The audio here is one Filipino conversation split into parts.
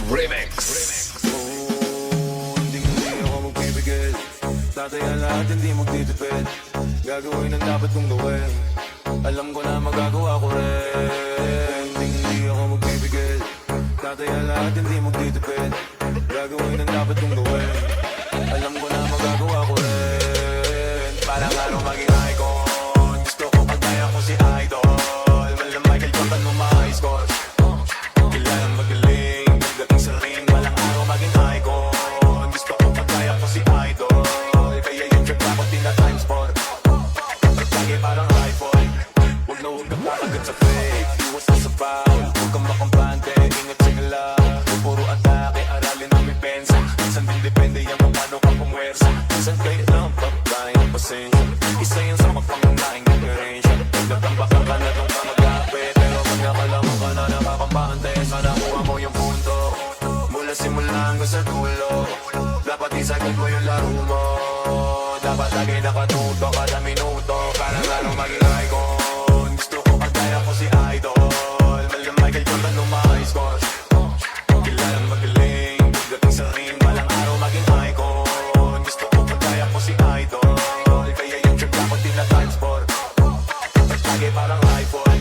Remix. Hindi ako magpipigil. Tataya lahat, hindi magtitipid. Gagawin ang dapat kong gawin. Alam ko na magagawa ko rin. Hindi ako magpipigil. Tataya lahat, hindi magtitipid. Gagawin ang dapat kong gawin. Alam ko na magagawa ko rin. Parang araw maging icon. Gusto ko pagkaya ko si Idol. Malang Michael Jordan mo ma-score. Kilalang magaling, pagdating sa ring, walang araw maging icon. Gusto ko pagkaya ko si Idol. Kaya yung trip dapat din na times 4. Lagi parang rifle. Huwag na huwag kang kakagat sa fake. Iwas na sa foul, huwag kang makampante. Ingat sa gala, kung puro atake, aralin ang may pensa. Minsan din depende yan kung paano ka pumwersa. Minsan kayo lang pagkain ng pasensya. Isa yan sa magpangunahing diferensya. Nagtambaka ka na nung kamagapit, pero pag nakalaman ka na nakakampante, sana kuha mo yung punto. Mula simula hanggang sa dulo, dapat isagad mo yung laro mo. Dapat lagi nakatuto kada minuto. Parang lalo maging icon. Gusto ko kagaya ko si Idol. Malang Michael Jordan nung ma-score. Kilalang magaling, pagdating sa ring, walang araw maging icon. Gusto ko kagaya ko si Idol. Kaya yung trip dapat din na times 4. Lagi parang rifle.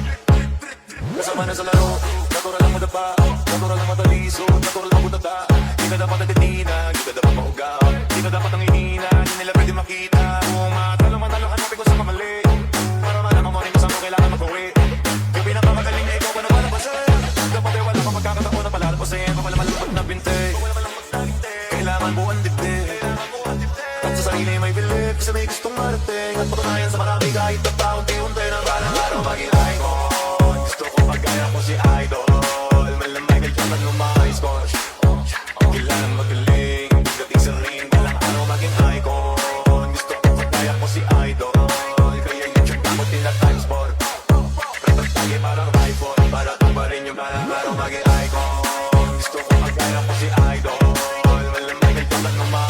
Kasama na sa laro, natural lang madapa, natural lang mataliso, natural lang butata. Di ka dapat natitinag, di ka dapat maugaw, di ka dapat nanginina, di nila pwede makita. Kung matalo, hanapin ko sa kamali. Para malaman mo rin kung saan mo kailangan mag-uwi. Yung pinakamagaling na ikaw pa nagpalapasin. Dapat ay wala kang magkakataon na palalapasin. Kung wala malambot na binte, kailangan buwan dibdib. At sa sarili may bilib, kasi may gustong marating. At patunayan sa marami kahit na paunti-unti na parang araw maging icon. Gusto ko pagkaya ko si Idol. Malang Michael Jordan nung ma-score. Kilalang magaling, pagdating sa ring, walang araw maging icon. Gusto ko pagkaya ko si Idol. Kaya yung check dapat din na times 4. Dapat lagi parang rifle, para tumarin yung parang araw maging icon. Gusto ko pagkaya ko si Idol. Malang Michael Jordan nung ma-score.